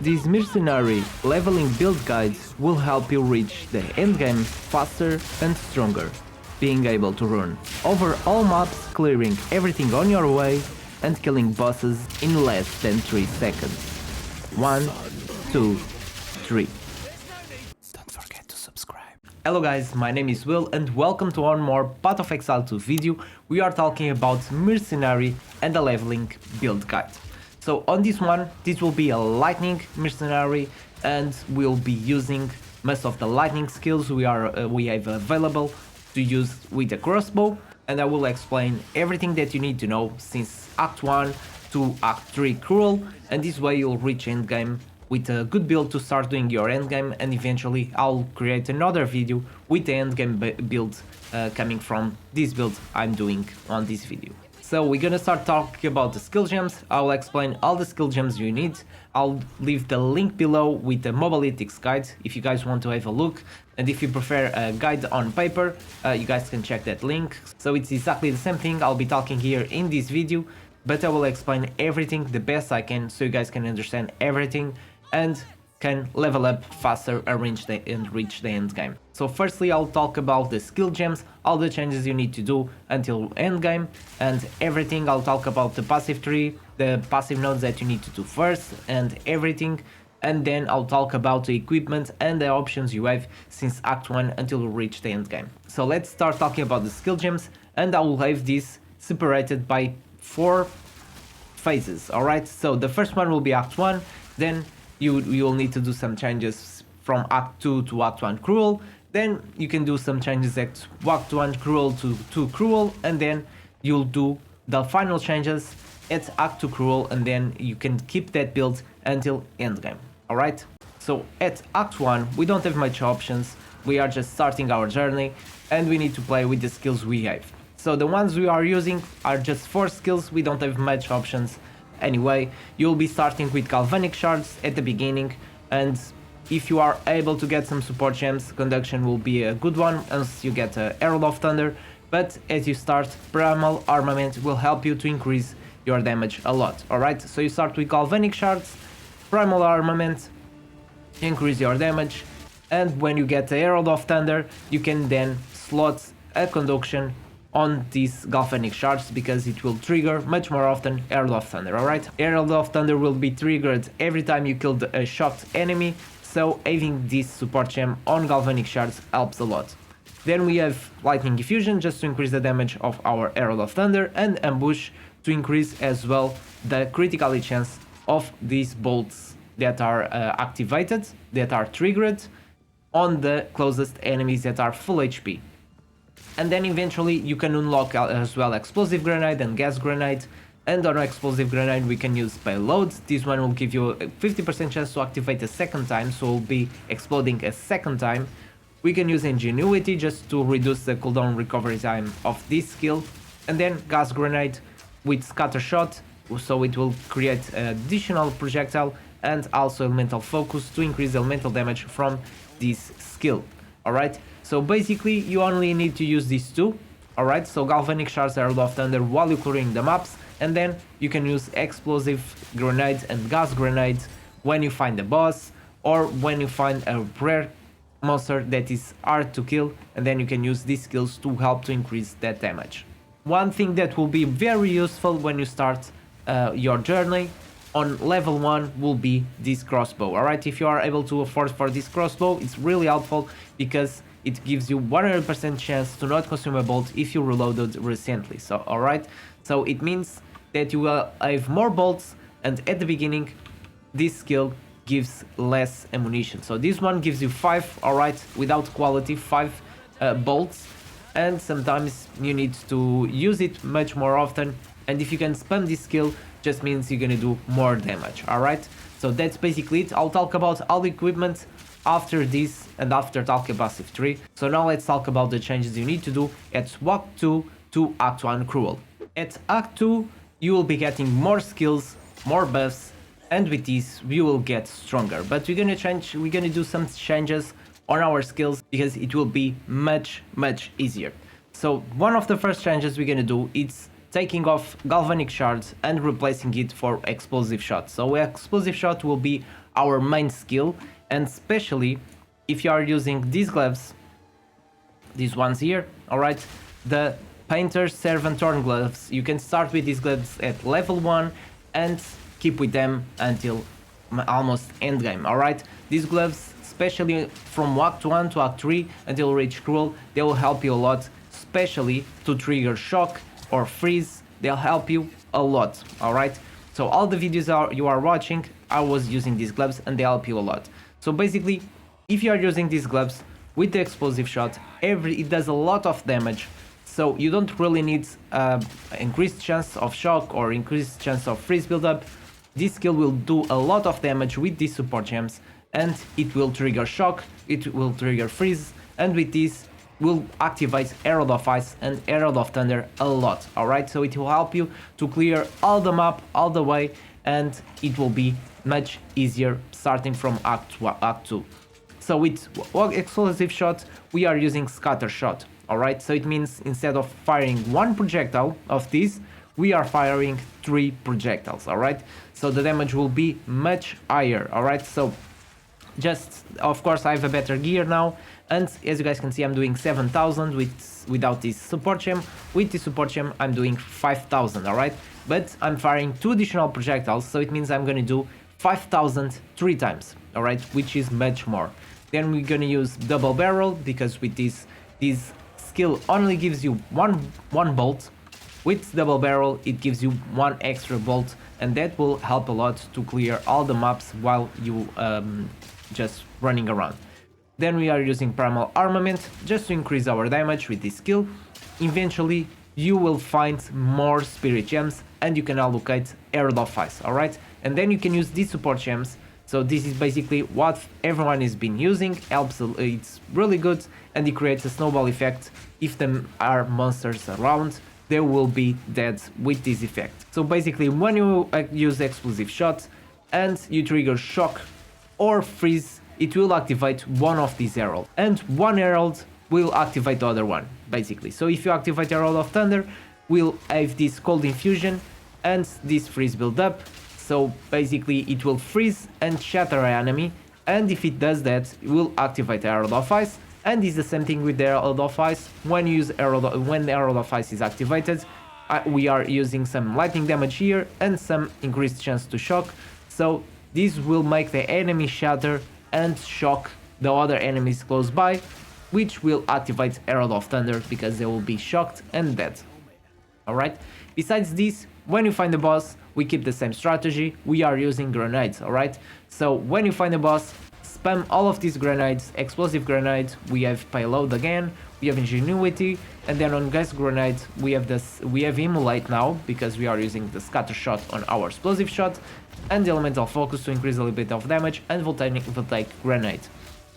These mercenary leveling build guides will help you reach the endgame faster and stronger, being able to run over all maps, clearing everything on your way and killing bosses in less than 3 seconds. 1, 2, 3. Don't forget to subscribe. Hello guys, my name is Will and welcome to one more Path of Exile 2 video. We are talking about Mercenary and the leveling build guide. So on this one, this will be a lightning mercenary and we'll be using most of the lightning skills we have available to use with the crossbow, and I will explain everything that you need to know since Act 1 to Act 3 cruel, and this way you'll reach endgame with a good build to start doing your endgame, and eventually I'll create another video with the endgame build coming from this build I'm doing on this video. So we're gonna start talking about the skill gems. I'll explain all the skill gems you need. I'll leave the link below with the Mobalytics guide if you guys want to have a look. And if you prefer a guide on paper, you guys can check that link. So it's exactly the same thing I'll be talking here in this video, but I will explain everything the best I can so you guys can understand everything and can level up faster and reach the end game. So firstly, I'll talk about the skill gems, all the changes you need to do until end game and everything. I'll talk about the passive tree, the passive nodes that you need to do first and everything. And then I'll talk about the equipment and the options you have since Act 1 until you reach the end game. So let's start talking about the skill gems, and I will have this separated by 4 phases, alright? So the first one will be Act 1, then you'll need to do some changes from Act 2 to Act 1 Cruel, then you can do some changes at Act 1 Cruel to 2 Cruel, and then you'll do the final changes at Act 2 Cruel, and then you can keep that build until endgame, alright? So at Act 1 we don't have much options, we are just starting our journey and we need to play with the skills we have. So the ones we are using are just 4 skills, we don't have much options. Anyway, you'll be starting with galvanic shards at the beginning, and if you are able to get some support gems, conduction will be a good one as you get Herald of Thunder, but as you start, primal armament will help you to increase your damage a lot, alright? So you start with galvanic shards, primal armament, increase your damage, and when you get the Herald of Thunder, you can then slot a conduction on these galvanic shards because it will trigger much more often Herald of Thunder, alright? Herald of Thunder will be triggered every time you kill a shocked enemy, so having this support gem on galvanic shards helps a lot. Then we have lightning diffusion just to increase the damage of our Herald of Thunder, and ambush to increase as well the criticality chance of these bolts that are activated, that are triggered on the closest enemies that are full HP. And then eventually you can unlock as well explosive grenade and gas grenade, and on explosive grenade we can use payloads. This one will give you a 50% chance to activate a second time, so it will be exploding a second time. We can use ingenuity just to reduce the cooldown recovery time of this skill, and then gas grenade with scatter shot, so it will create additional projectile, and also elemental focus to increase elemental damage from this skill, alright? So basically you only need to use these 2, alright? So galvanic shards, Herald of Thunder while you're clearing the maps, and then you can use explosive grenades and gas grenades when you find a boss or when you find a rare monster that is hard to kill, and then you can use these skills to help to increase that damage. One thing that will be very useful when you start your journey on level 1 will be this crossbow, alright? If you are able to afford for this crossbow, it's really helpful because it gives you 100% chance to not consume a bolt if you reloaded recently, so alright? So it means that you will have more bolts, and at the beginning this skill gives less ammunition. So this one gives you 5, alright, without quality, 5 bolts, and sometimes you need to use it much more often, and if you can spam this skill, just means you're gonna do more damage, alright? So that's basically it. I'll talk about all the equipment after this and after talking about passive tree. So now let's talk about the changes you need to do at Act 2 to Act 1 Cruel. At Act 2 you will be getting more skills, more buffs, and with this we will get stronger, but we're gonna do some changes on our skills because it will be much easier. So one of the first changes we're gonna do is taking off galvanic shards and replacing it for explosive shot. So explosive shot will be our main skill, and especially if you are using these gloves, these ones here, alright, the Painter's Servant Torn gloves. You can start with these gloves at level 1 and keep with them until almost end game, alright? These gloves, especially from Act 1 to Act 3 until you reach Cruel, they will help you a lot, especially to trigger Shock or Freeze. They'll help you a lot, alright? So all the videos you are watching, I was using these gloves and they help you a lot. So basically, if you are using these gloves with the explosive shot, it does a lot of damage. So you don't really need increased chance of shock or increased chance of freeze buildup. This skill will do a lot of damage with these support gems, and it will trigger shock, it will trigger freeze, and with this will activate Herald of Ice and Herald of Thunder a lot, alright? So it will help you to clear all the map all the way, and it will be much easier starting from Act 2. So with explosive shot, we are using scatter shot, alright? So it means instead of firing one projectile of this, we are firing 3 projectiles, alright? So the damage will be much higher, alright? So just, of course, I have a better gear now, and as you guys can see, I'm doing 7,000 without this support gem. With this support gem, I'm doing 5,000, alright? But I'm firing 2 additional projectiles, so it means I'm gonna do 5,000 3 times, alright? Which is much more. Then we're gonna use double barrel, because with this skill only gives you one bolt. With double barrel, it gives you 1 extra bolt, and that will help a lot to clear all the maps while you just running around. Then we are using primal armament just to increase our damage with this skill. Eventually, you will find more spirit gems and you can allocate Herald of Ice, alright? And then you can use these support gems. So this is basically what everyone has been using, it's really good, and it creates a snowball effect. If there are monsters around, they will be dead with this effect. So basically, when you use explosive shot and you trigger shock or freeze, it will activate one of these heralds, and one herald will activate the other one, basically. So if you activate Herald of Thunder, we'll have this cold infusion and this freeze build up. So basically it will freeze and shatter an enemy, and if it does that, it will activate Herald of Ice, and it's the same thing with the Herald of Ice. When the Herald of Ice is activated, we are using some lightning damage here and some increased chance to shock. So this will make the enemy shatter and shock the other enemies close by, which will activate Herald of Thunder because they will be shocked and dead. Alright? Besides this, when you find the boss, we keep the same strategy. We are using grenades, alright? So when you find the boss, spam all of these grenades, explosive grenades, we have payload again, we have ingenuity, and then on gas grenade we have immolate now because we are using the scatter shot on our explosive shot, and elemental focus to increase a little bit of damage, and voltaic grenade.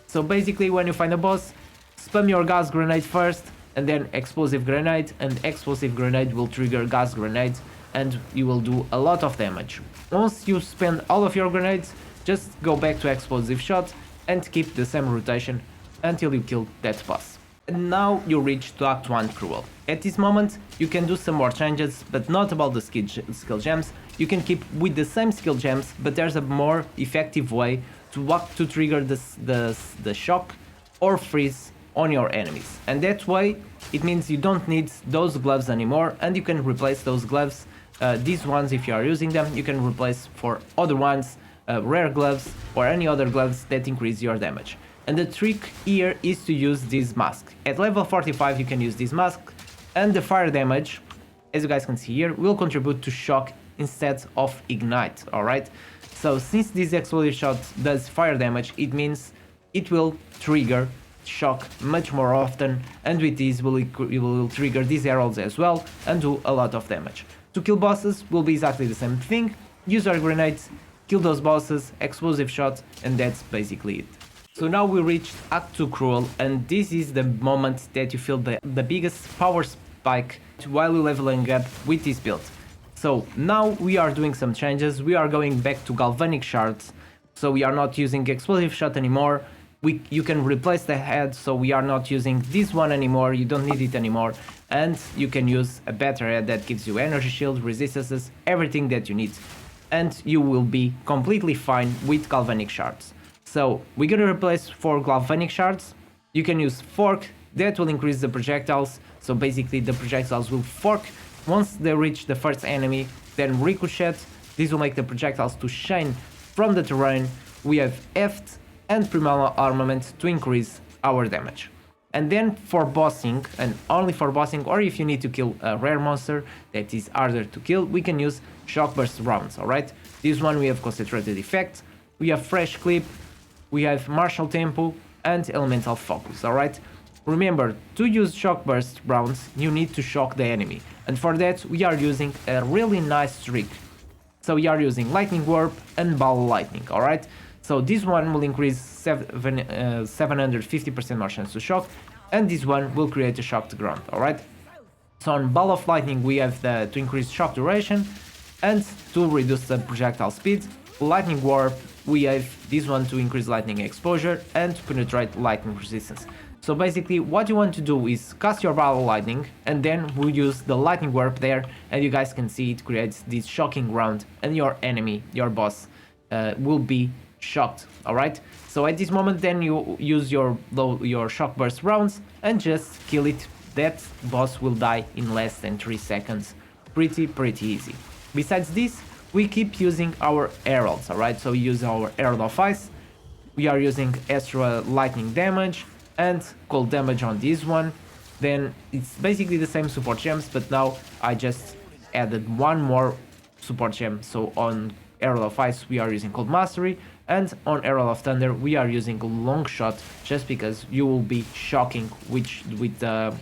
So basically when you find a boss, spam your gas grenade first, and then explosive grenade, and explosive grenade will trigger gas grenade, and you will do a lot of damage. Once you spend all of your grenades, just go back to explosive shot and keep the same rotation until you kill that boss. And now you reach to Act 1 Cruel. At this moment you can do some more changes, but not about the skill gems. You can keep with the same skill gems, but there's a more effective way to trigger the shock or freeze on your enemies. And that way it means you don't need those gloves anymore, and you can replace those gloves, these ones, if you are using them, you can replace for other ones, rare gloves or any other gloves that increase your damage. And the trick here is to use this mask. At level 45 you can use this mask, and the fire damage, as you guys can see here, will contribute to shock instead of ignite, alright? So since this explosive shot does fire damage, it means it will trigger shock much more often, and with this it will trigger these heralds as well and do a lot of damage. To kill bosses will be exactly the same thing. Use our grenades, kill those bosses, explosive shot, and that's basically it. So now we reached Act 2 Cruel, and this is the moment that you feel the biggest power spike while you're leveling up with this build. So now we are doing some changes. We are going back to galvanic shards, so we are not using explosive shot anymore. You can replace the head, so we are not using this one anymore, you don't need it anymore, and you can use a better head that gives you energy shield, resistances, everything that you need. and you will be completely fine with galvanic shards. So we're gonna replace 4 galvanic shards. You can use fork, that will increase the projectiles, so basically the projectiles will fork once they reach the first enemy, then ricochet. This will make the projectiles to shine from the terrain. We have heft and primal armament to increase our damage. And then for bossing, and only for bossing, or if you need to kill a rare monster that is harder to kill, we can use shock burst rounds, alright? This one we have concentrated effect, we have fresh clip, we have martial tempo, and elemental focus, alright? Remember, to use shock burst rounds, you need to shock the enemy, and for that we are using a really nice trick. So we are using lightning warp and ball lightning, alright? So this one will increase 750% more chance to shock, and this one will create a shock to ground, alright? So on ball of lightning we have to increase shock duration and to reduce the projectile speed. Lightning warp, we have this one to increase lightning exposure and to penetrate lightning resistance. So basically what you want to do is cast your ball of lightning and then we use the lightning warp there, and you guys can see it creates this shocking ground and your enemy, your boss, will be shocked, alright? So at this moment then you use your shock burst rounds and just kill it. That boss will die in less than 3 seconds. Pretty easy. Besides this, we keep using our heralds, alright? So we use our herald of ice, we are using extra lightning damage and cold damage on this one. Then it's basically the same support gems, but now I just added one more support gem. So on Herald of Ice we are using Cold Mastery, and on Herald of Thunder we are using Long Shot, just because you will be shocking, which with the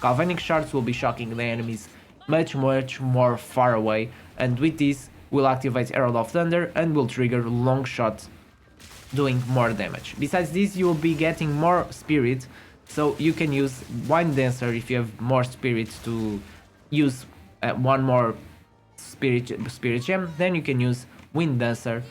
Galvanic Shards will be shocking the enemies much more far away, and with this we'll activate Herald of Thunder and will trigger Long Shot, doing more damage. Besides this, you will be getting more spirit, so you can use Wind Dancer if you have more spirit to use one more spirit gem. Then you can use Wind Dancer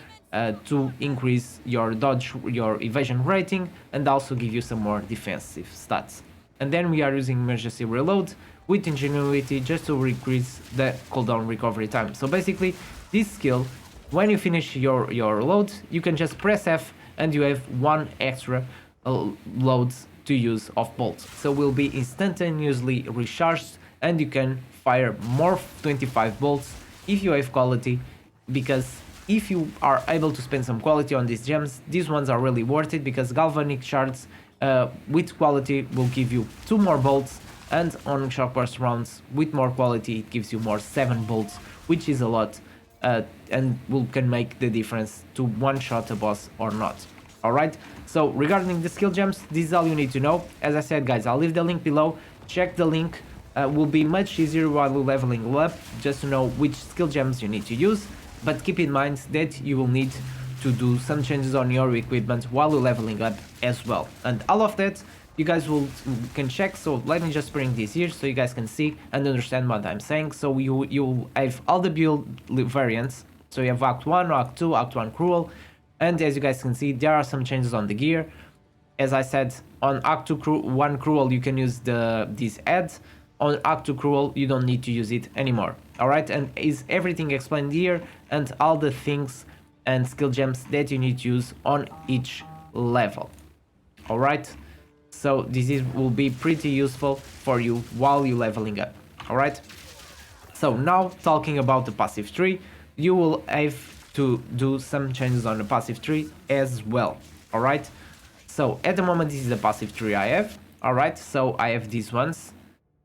to increase your dodge, your evasion rating, and also give you some more defensive stats. And then we are using Emergency Reload with Ingenuity just to increase the cooldown recovery time. So basically, this skill, when you finish your load, you can just press F and you have one extra load to use of bolts. So will be instantaneously recharged and you can fire more 25 bolts if you have quality, because if you are able to spend some quality on these gems, these ones are really worth it, because Galvanic Shards with quality will give you 2 more bolts, and on Shock Burst rounds with more quality it gives you more 7 bolts, which is a lot, and can make the difference to one-shot a boss or not. Alright, so regarding the skill gems, this is all you need to know. As I said guys, I'll leave the link below, check the link, will be much easier while you're leveling up, just to know which skill gems you need to use, but keep in mind that you will need to do some changes on your equipment while you're leveling up as well. And all of that you guys can check, so let me just bring this here so you guys can see and understand what I'm saying. So you have all the build variants, so you have Act 1, Act 2, Act 1 Cruel, and as you guys can see there are some changes on the gear. As I said, on Act 1 Cruel you can use this add, on Act 2 Cruel you don't need to use it anymore. Alright, and is everything explained here, and all the things and skill gems that you need to use on each level. Alright, so this will be pretty useful for you while you're leveling up. Alright, so now talking about the passive tree, you will have to do some changes on the passive tree as well. Alright, so at the moment this is the passive tree I have. Alright, so I have these ones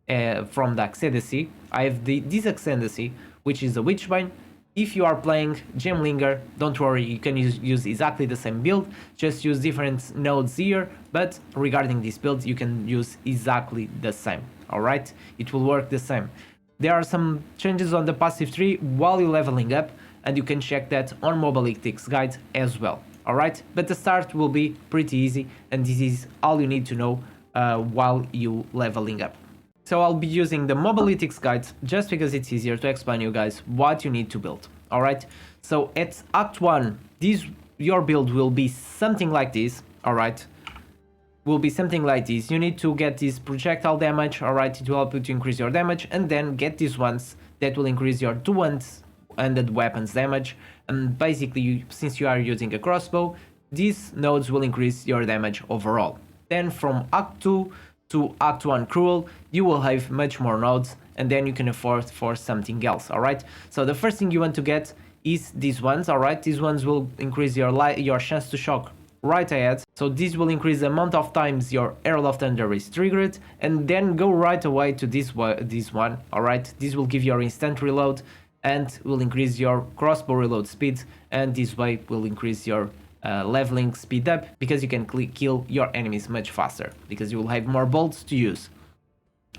from the Ascendancy. I have this Ascendancy, which is the Witchbane. If you are playing Gemlinger, don't worry, you can use exactly the same build, just use different nodes here, but regarding this build you can use exactly the same. Alright, it will work the same. There are some changes on the passive tree while you're leveling up, and you can check that on Mobalytics guide as well. Alright, but the start will be pretty easy, and this is all you need to know while you leveling up. So I'll be using the Mobalytics guide just because it's easier to explain you guys what you need to build. Alright, so at Act 1, your build will be something like this. Alright, will be something like this. You need to get this projectile damage. Alright, it will help you to increase your damage, and then get these ones that will increase your two-handed weapons damage, and basically since you are using a crossbow, these nodes will increase your damage overall. Then from Act 2 to Act 1 Cruel, you will have much more nodes, and then you can afford for something else, alright? So the first thing you want to get is these ones, alright? These ones will increase your chance to shock right ahead. So this will increase the amount of times your Herald of Thunder is triggered, and then go right away to this one, alright? This will give your instant reload and will increase your crossbow reload speed, and this way will increase your leveling speed up, because you can kill your enemies much faster, because you will have more bolts to use.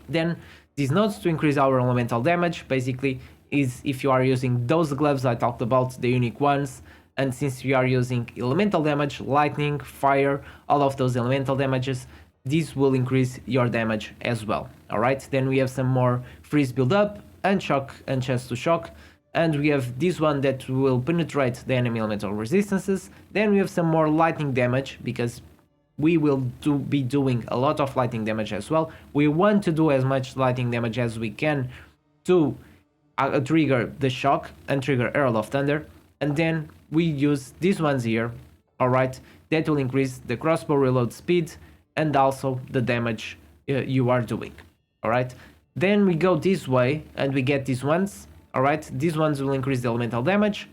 Then these nodes to increase our elemental damage basically is if you are using those gloves I talked about, the unique ones, and since we are using elemental damage, lightning, fire, all of those elemental damages, this will increase your damage as well. Alright, then we have some more freeze build up and shock and chance to shock, and we have this one that will penetrate the enemy elemental resistances. Then we have some more lightning damage, because we will be doing a lot of lightning damage as well. We want to do as much lightning damage as we can to trigger the shock and trigger Herald of Thunder. And then we use these ones here, alright, that will increase the crossbow reload speed and also the damage you are doing, alright. Then we go this way and we get these ones, alright. These ones will increase the elemental damage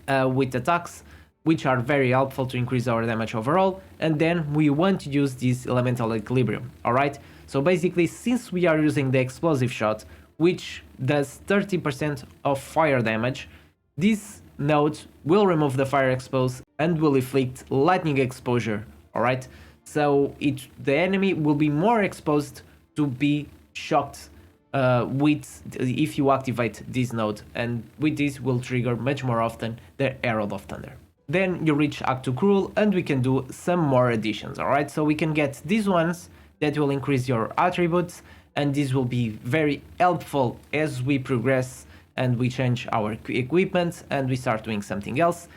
with attacks, which are very helpful to increase our damage overall. And then we want to use this elemental equilibrium, alright. So basically, since we are using the explosive shot, which does 30% of fire damage, this node will remove the fire expose and will inflict lightning exposure, alright? So the enemy will be more exposed to be shocked if you activate this node, and with this will trigger much more often the Herald of Thunder. Then you reach Act 2 Cruel and we can do some more additions, alright? So we can get these ones that will increase your attributes, and this will be very helpful as we progress and we change our equipment and we start doing something else.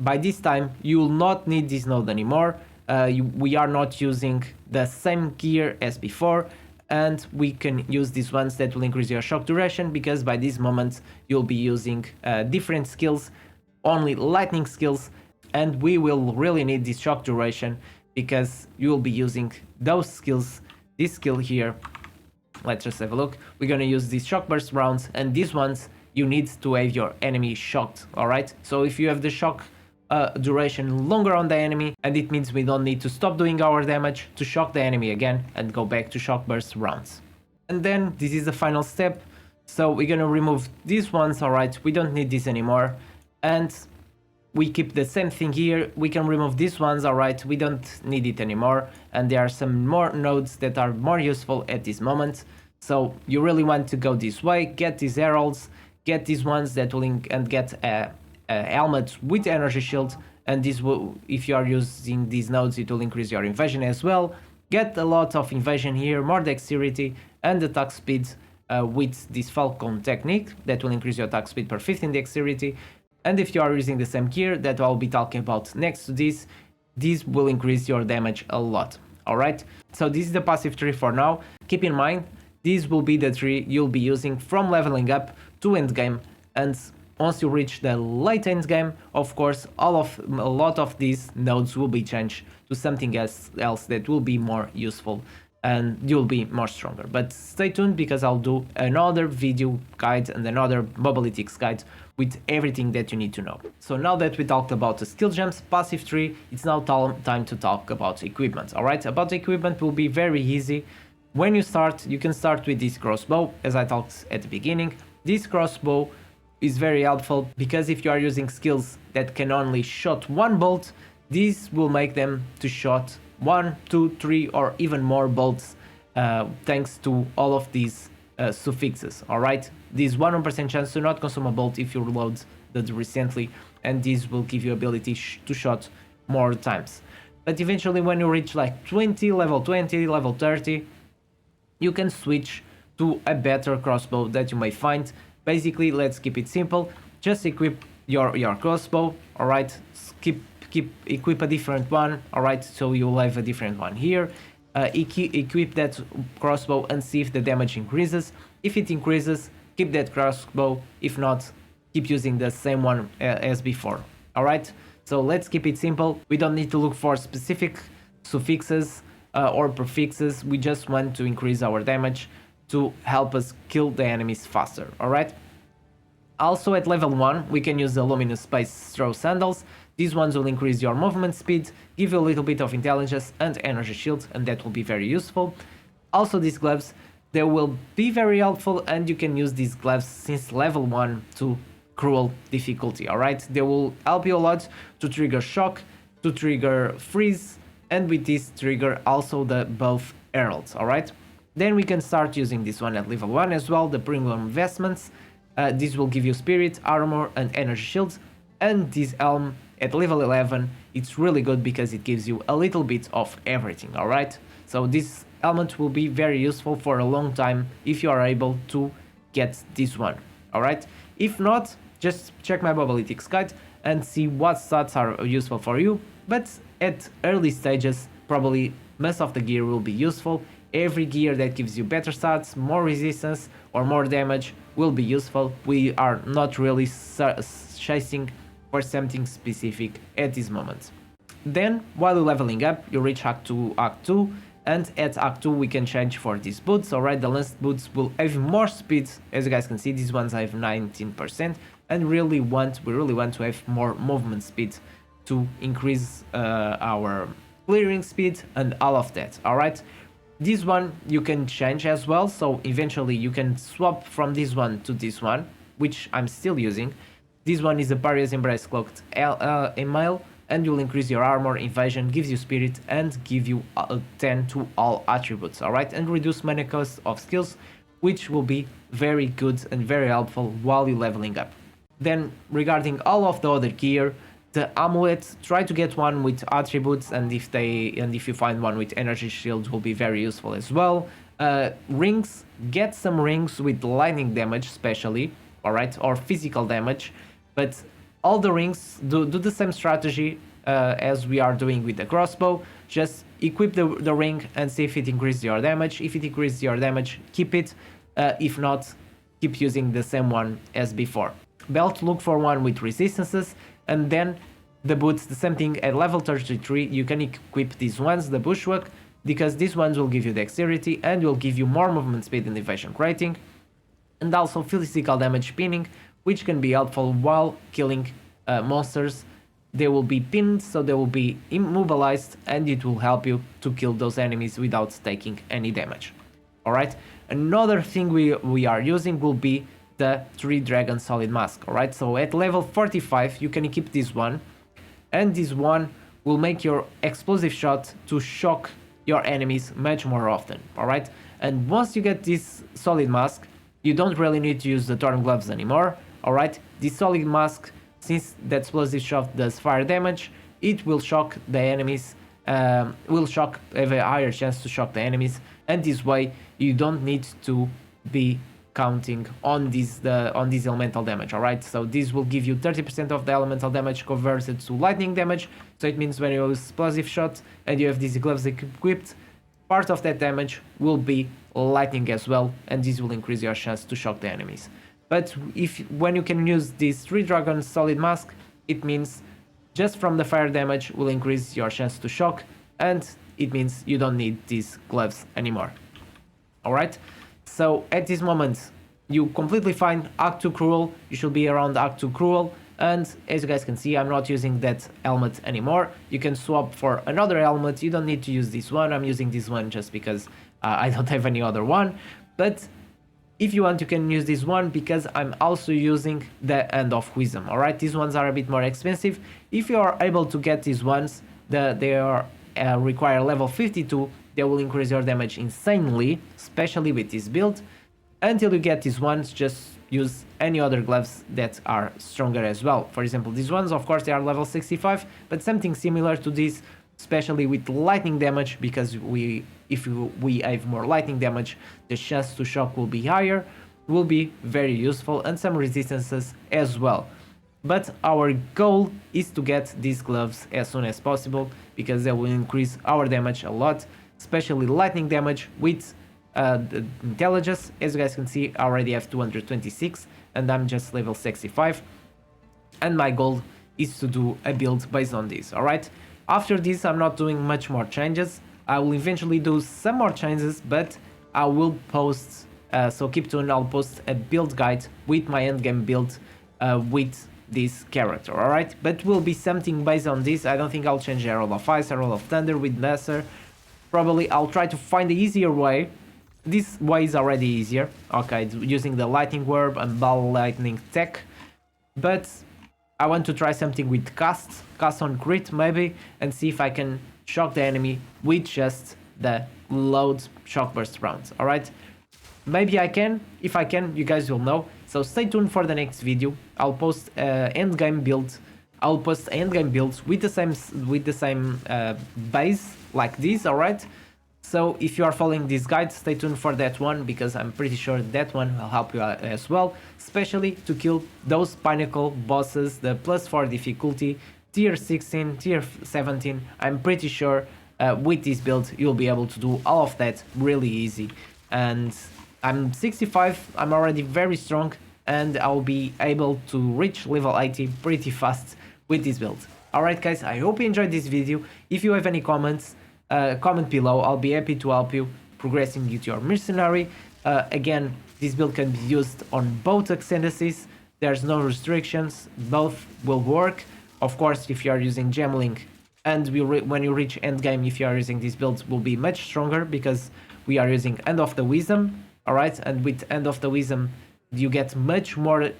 By this time, you will not need this node anymore. We are not using the same gear as before, and we can use these ones that will increase your shock duration, because by this moment you'll be using different skills, only lightning skills, and we will really need this shock duration because you will be using those skills. This skill here, let's just have a look. We're gonna use these shock burst rounds, and these ones you need to have your enemy shocked, alright? So if you have the shock duration longer on the enemy, and it means we don't need to stop doing our damage to shock the enemy again and go back to shock burst rounds. And then this is the final step. So we're gonna remove these ones, alright? We don't need this anymore. And we keep the same thing here. We can remove these ones, alright? We don't need it anymore. And there are some more nodes that are more useful at this moment. So you really want to go this way, get these heralds, get these ones that will and get a helmet with energy shield, and this will, if you are using these nodes, it will increase your invasion as well. Get a lot of invasion here, more dexterity and attack speed with this Falcon technique that will increase your attack speed per 15 dexterity. And if you are using the same gear that I'll be talking about next to this will increase your damage a lot, alright? So this is the passive tree for now. Keep in mind, this will be the tree you'll be using from leveling up to endgame, and once you reach the late endgame, of course, a lot of these nodes will be changed to something else that will be more useful and you'll be more stronger. But stay tuned, because I'll do another video guide and another Mobalytics guide with everything that you need to know. So now that we talked about the skill gems, passive tree, it's now time to talk about equipment, alright? About the equipment will be very easy. When you start, you can start with this crossbow, as I talked at the beginning. This crossbow is very helpful, because if you are using skills that can only shot one bolt, this will make them to shot 1, 2, 3 or even more bolts, thanks to all of these suffixes, alright? This 100% chance to not consume a bolt if you reload that recently, and this will give you ability to shot more times. But eventually when you reach like level 20, level 30, you can switch to a better crossbow that you may find. Basically, let's keep it simple. Just equip your crossbow, alright? Equip a different one, alright? So you'll have a different one here. Equip that crossbow and see if the damage increases. If it increases, keep that crossbow. If not, keep using the same one as before. Alright, so let's keep it simple. We don't need to look for specific suffixes or prefixes. We just want to increase our damage to help us kill the enemies faster. Alright. Also at level 1 we can use the luminous space throw sandals. These ones will increase your movement speed, give you a little bit of intelligence and energy shield, and that will be very useful. Also these gloves, they will be very helpful, and you can use these gloves since level 1 to cruel difficulty. Alright, they will help you a lot to trigger shock, to trigger freeze, and with this trigger also the both heralds. Alright, then we can start using this one at level 1 as well, the premium investments. This will give you spirit, armor and energy shields, and this helm at level 11, it's really good because it gives you a little bit of everything. Alright, so this element will be very useful for a long time if you are able to get this one. Alright, if not, just check my Mobalytics guide and see what stats are useful for you, but at early stages probably most of the gear will be useful. Every gear that gives you better stats, more resistance or more damage will be useful. We are not really chasing for something specific at this moment. Then while you're leveling up, you reach Act 2, and at Act 2 we can change for these boots. Alright, the lanced boots will have more speed. As you guys can see, these ones have 19%, and we really want to have more movement speed to increase our clearing speed and all of that. Alright, this one you can change as well, so eventually you can swap from this one to this one, which I'm still using. This one is a Barriers Embrace Cloaked Email, and you'll increase your armor, evasion, gives you spirit, and give you 10 to all attributes. Alright, and reduce mana cost of skills, which will be very good and very helpful while you're leveling up. Then regarding all of the other gear, the amulet, try to get one with attributes, and if you find one with energy shield will be very useful as well. Rings, get some rings with lightning damage especially, alright, or physical damage, but all the rings do the same strategy as we are doing with the crossbow. Just equip the ring and see if it increases your damage. If it increases your damage, keep it. If not, keep using the same one as before. Belt, look for one with resistances, and then the boots, the same thing. At level 33 you can equip these ones, the bushwhack, because these ones will give you dexterity and will give you more movement speed and evasion rating, and also physical damage pinning, which can be helpful while killing monsters. They will be pinned, so they will be immobilized, and it will help you to kill those enemies without taking any damage. Alright, another thing we are using will be the 3 Dragon Solid Mask. Alright, so at level 45 you can equip this one, and this one will make your explosive shot to shock your enemies much more often. Alright, and once you get this Solid Mask, you don't really need to use the Thorn Gloves anymore. Alright, this Solid Mask, since the explosive shot does fire damage, it will shock the enemies, have a higher chance to shock the enemies, and this way you don't need to be counting on this elemental damage. Alright, so this will give you 30% of the elemental damage converted to lightning damage, so it means when you use explosive shot and you have these gloves equipped, part of that damage will be lightning as well, and this will increase your chance to shock the enemies. But when you can use this 3 Dragon Solid Mask, it means just from the fire damage will increase your chance to shock, and it means you don't need these gloves anymore. Alright, so at this moment you completely find Act 2 Cruel. You should be around Act 2 Cruel, and as you guys can see, I'm not using that helmet anymore. You can swap for another helmet. You don't need to use this one. I'm using this one just because I don't have any other one, but if you want, you can use this one because I'm also using the Hand of Wisdom. Alright, these ones are a bit more expensive. If you are able to get these ones, they require level 52. They will increase your damage insanely, especially with this build. Until you get these ones, just use any other gloves that are stronger as well. For example, these ones, of course, they are level 65, but something similar to this, especially with lightning damage, because if we have more lightning damage, the chance to shock will be higher, will be very useful, and some resistances as well. But our goal is to get these gloves as soon as possible, because they will increase our damage a lot, especially lightning damage with the intelligence. As you guys can see, I already have 226, and I'm just level 65, and my goal is to do a build based on this. Alright, after this I'm not doing much more changes. I will eventually do some more changes, but I will post, so keep tuned, I'll post a build guide with my endgame build with this character, alright? But will be something based on this. I don't think I'll change Herald of Ice, Herald of Thunder with Nasser. Probably I'll try to find the easier way. This way is already easier, okay, using the Lightning Orb and Ball Lightning tech. But I want to try something with cast on crit maybe, and see if I can shock the enemy with just the load shock burst rounds, alright? Maybe I can. If I can, you guys will know. So stay tuned for the next video. I'll post endgame build. I'll post endgame builds with the same base like this, alright? So if you are following this guide, stay tuned for that one, because I'm pretty sure that one will help you as well, especially to kill those pinnacle bosses, the +4 difficulty, tier 16, tier 17. I'm pretty sure with this build you'll be able to do all of that really easy. And I'm 65, I'm already very strong, and I'll be able to reach level 80 pretty fast with this build. Alright guys, I hope you enjoyed this video. If you have any comments, comment below. I'll be happy to help you progressing with your mercenary. Again, this build can be used on both ascendancies. There's no restrictions, both will work. Of course, if you are using Gemlink, and when you reach endgame, if you are using these builds, will be much stronger, because we are using End of the Wisdom, alright? And with End of the Wisdom, you get much more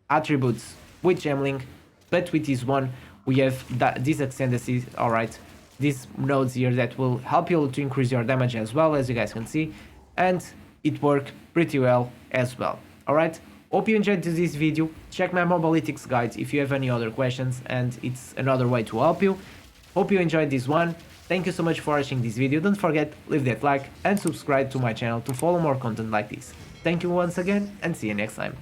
attributes with Gemlink, but with this one, we have these ascendancies, alright? These nodes here that will help you to increase your damage as well, as you guys can see, and it worked pretty well as well, alright? Hope you enjoyed this video. Check my Mobalytics guide if you have any other questions, and it's another way to help you. Hope you enjoyed this one. Thank you so much for watching this video. Don't forget, leave that like and subscribe to my channel to follow more content like this. Thank you once again, and see you next time.